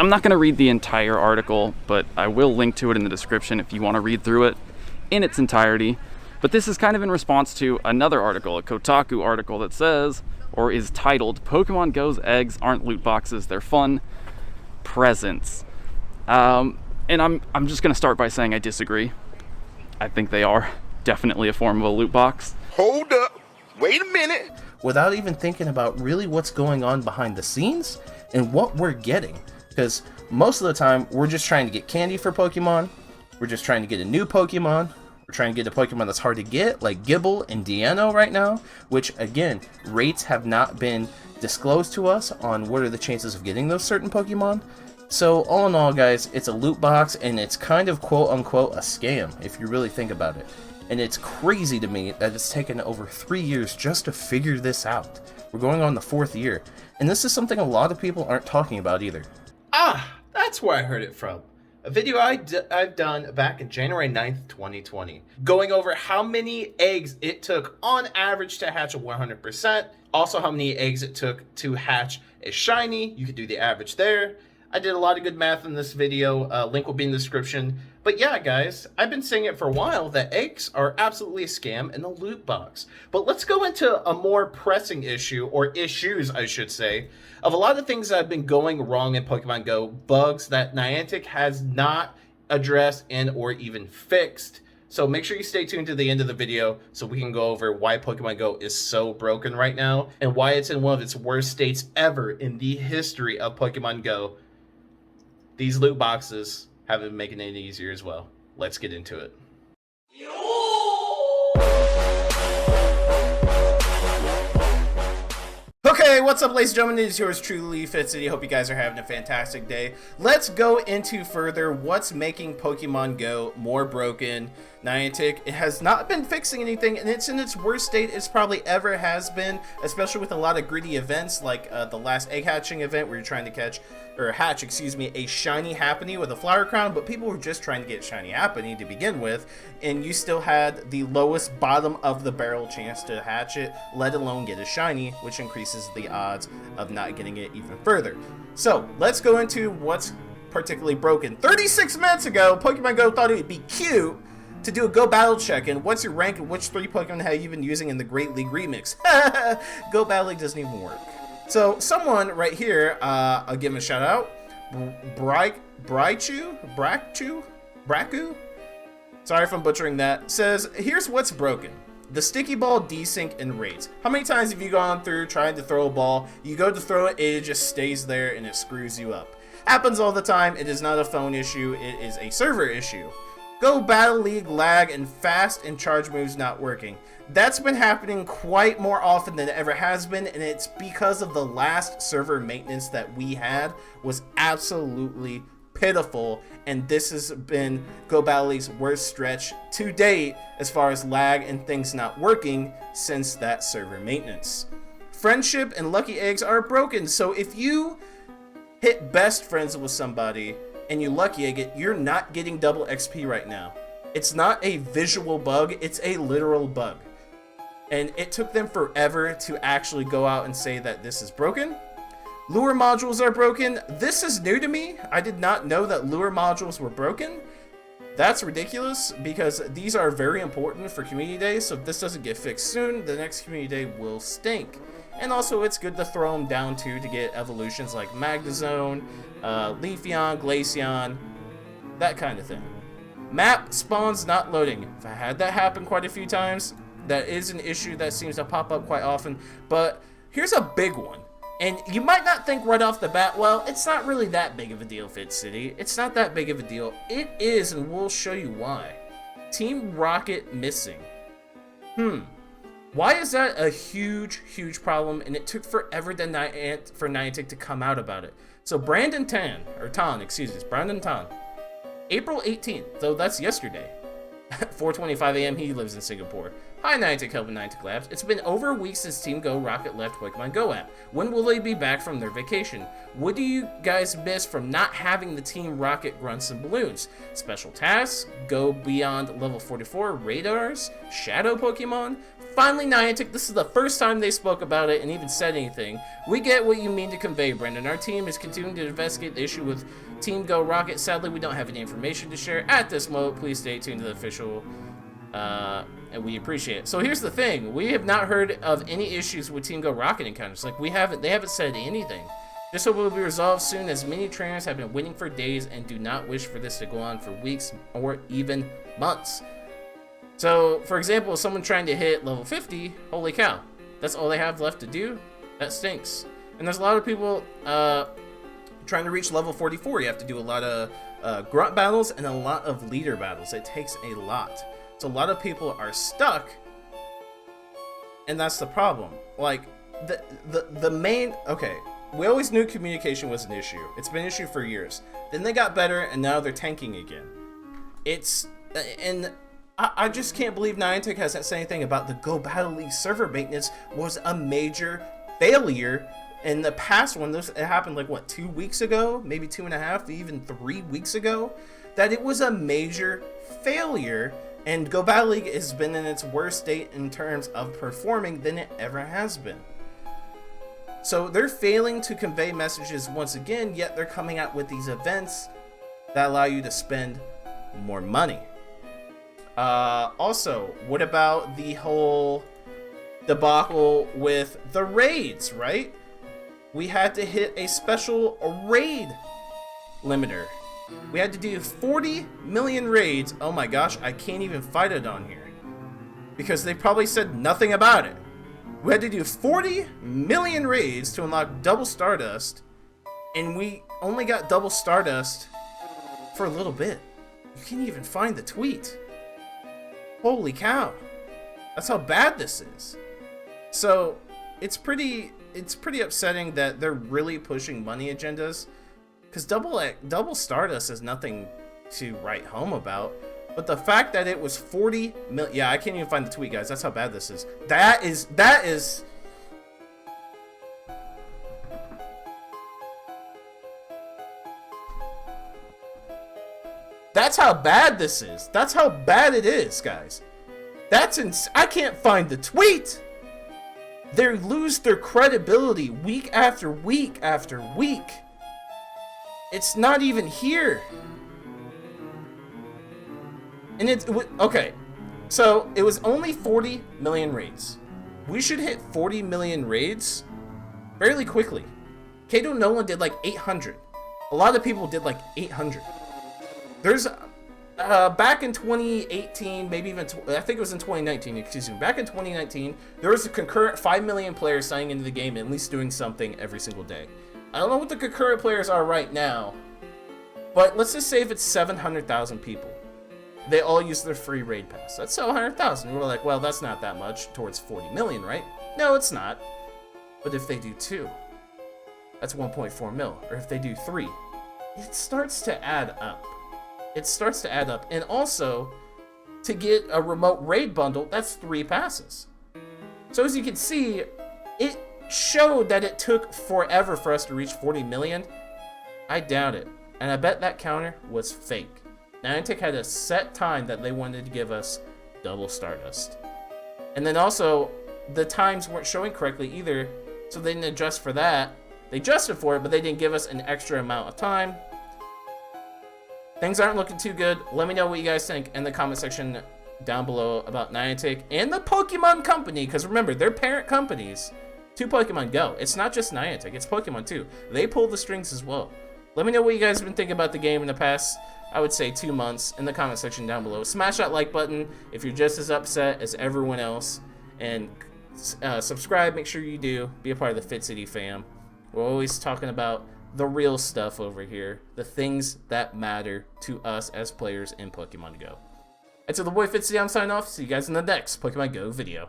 I'm not going to read the entire article, but I will link to it in the description if you want to read through it in its entirety. But this is kind of in response to another article, a Kotaku article that says, or is titled, Pokemon Go's eggs aren't loot boxes, they're fun presents. And I'm just going to start by saying I disagree. I think they are definitely a form of a loot box. Hold up. Wait a minute. Without even thinking about really what's going on behind the scenes and what we're getting. Because most of the time, we're just trying to get candy for Pokemon. We're just trying to get a new Pokemon. We're trying to get a Pokemon that's hard to get, like Gibble and Deano right now. Which, again, rates have not been disclosed to us on what are the chances of getting those certain Pokemon. So, all in all, guys, it's a loot box, and it's kind of quote-unquote a scam, if you really think about it. And it's crazy to me that it's taken over 3 years just to figure this out. We're going on the 4th year. And this is something a lot of people aren't talking about either. Ah, that's where I heard it from. A video I've done back in January 9th, 2020. Going over how many eggs it took on average to hatch a 100%. Also how many eggs it took to hatch a shiny. You could do the average there. I did a lot of good math in this video. Link will be in the description. But yeah, guys, I've been saying it for a while that eggs are absolutely a scam and a loot box. But let's go into a more pressing issue, or issues, I should say, of a lot of things that have been going wrong in Pokemon Go, bugs that Niantic has not addressed and or even fixed. So make sure you stay tuned to the end of the video so we can go over why Pokemon Go is so broken right now and why it's in one of its worst states ever in the history of Pokemon Go. These loot boxes haven't been making it any easier as well. Let's get into it. Okay, what's up, ladies and gentlemen? It is yours truly, Fitz. I hope you guys are having a fantastic day. Let's go into further what's making Pokemon Go more broken. Niantic, it has not been fixing anything, and it's in its worst state it's probably ever has been, especially with a lot of gritty events like the last egg hatching event where you're trying to hatch a shiny Happiny with a flower crown, but people were just trying to get shiny Happiny to begin with, and you still had the lowest bottom of the barrel chance to hatch it, let alone get a shiny, which increases the odds of not getting it even further. So let's go into what's particularly broken. 36 minutes ago, Pokemon Go thought it would be cute to do a Go Battle check and what's your rank and which 3 Pokemon have you been using in the Great League Remix. Go Battle League doesn't even work. So someone right here, I'll give him a shout out, Braku, sorry if I'm butchering that, says, here's what's broken. The sticky ball desync and rates. How many times have you gone through trying to throw a ball, you go to throw it, it just stays there and it screws you up. Happens all the time. It is not a phone issue, it is a server issue. Go Battle League lag and fast and charge moves not working. That's been happening quite more often than it ever has been, and it's because of the last server maintenance that we had was absolutely pitiful, and this has been Go Battle League's worst stretch to date as far as lag and things not working since that server maintenance. Friendship and lucky eggs are broken, so if you hit best friends with somebody and you lucky egg it, you're not getting double XP right now. It's not a visual bug, it's a literal bug. And it took them forever to actually go out and say that this is broken. Lure modules are broken. This is new to me. I did not know that lure modules were broken. That's ridiculous because these are very important for Community Day, so if this doesn't get fixed soon, the next Community Day will stink. And also, it's good to throw them down too to get evolutions like Magnezone, Leafeon, Glaceon, that kind of thing. Map spawns not loading. If I had that happen quite a few times, that is an issue that seems to pop up quite often. But here's a big one. And you might not think right off the bat, well, it's not really that big of a deal, Fitz City. It's not that big of a deal. It is, and we'll show you why. Team Rocket missing. Why is that a huge, huge problem? And it took forever for Niantic to come out about it. So Brandon Tan, April 18th, so that's yesterday. 4:25 a.m. he lives in Singapore. Hi Niantic helping Niantic Labs. It's been over a week since Team Go Rocket left Pokemon Go app. When will they be back from their vacation? What do you guys miss from not having the Team Rocket grunts and balloons? Special tasks? Go beyond level 44? Radars? Shadow Pokemon? Finally, Niantic, this is the first time they spoke about it and even said anything. We get what you mean to convey, Brendan. Our team is continuing to investigate the issue with Team Go Rocket. Sadly, we don't have any information to share at this moment. Please stay tuned to the official and we appreciate it. So here's the thing, we have not heard of any issues with Team Go Rocket encounters. Like, they haven't said anything. This will be resolved soon, as many trainers have been waiting for days and do not wish for this to go on for weeks or even months. So, for example, someone trying to hit level 50, holy cow, that's all they have left to do? That stinks. And there's a lot of people trying to reach level 44. You have to do a lot of grunt battles and a lot of leader battles. It takes a lot. So a lot of people are stuck, and that's the problem. Like, the main, okay, we always knew communication was an issue. It's been an issue for years. Then they got better, and now they're tanking again. And I just can't believe Niantic hasn't said anything about the Go Battle League server maintenance was a major failure. In the past one, it happened like, what, 2 weeks ago? Maybe 2.5, even 3 weeks ago? That it was a major failure. And Go Battle League has been in its worst state in terms of performing than it ever has been. So they're failing to convey messages once again, yet they're coming out with these events that allow you to spend more money. Also, what about the whole debacle with the raids, right? We had to hit a special raid limiter. We had to do 40 million raids. Oh my gosh, I can't even fight it on here, because they probably said nothing about it. We had to do 40 million raids to unlock double Stardust, and we only got double Stardust for a little bit. You can't even find the tweet. Holy cow. That's how bad this is. So, it's pretty upsetting that they're really pushing money agendas. Because double Stardust is nothing to write home about. But the fact that it was 40 million... Yeah, I can't even find the tweet, guys. That's how bad this is. That is... That's how bad this is. That's how bad it is, guys. I can't find the tweet. They lose their credibility week after week after week. It's not even here. And it's... Okay. So, it was only 40 million raids. We should hit 40 million raids fairly quickly. Kato Nolan did like 800. A lot of people did like 800. There's... back in 2018, maybe even... I think it was in 2019, excuse me. Back in 2019, there was a concurrent 5 million players signing into the game and at least doing something every single day. I don't know what the concurrent players are right now, but let's just say if it's 700,000 people, they all use their free raid pass. That's 700,000. We're like, well, that's not that much towards 40 million, right? No, it's not. But if they do 2, that's 1.4 mil. Or if they do 3, it starts to add up. It starts to add up. And also, to get a remote raid bundle, that's 3 passes. So as you can see, it showed that it took forever for us to reach 40 million. I doubt it. And I bet that counter was fake. Niantic had a set time that they wanted to give us double Stardust. And then also, the times weren't showing correctly either, so they didn't adjust for that. They adjusted for it, but they didn't give us an extra amount of time. Things aren't looking too good. Let me know what you guys think in the comment section down below about Niantic and the Pokémon Company, because remember, they're parent companies to Pokemon Go. It's not just Niantic, it's Pokemon too. They pull the strings as well. Let me know what you guys have been thinking about the game in the past, I would say 2 months, in the comment section down below. Smash that like button if you're just as upset as everyone else. And subscribe, make sure you do. Be a part of the Fit City fam. We're always talking about the real stuff over here. The things that matter to us as players in Pokemon Go. And to the boy Fitz City, I'm signing off. See you guys in the next Pokemon Go video.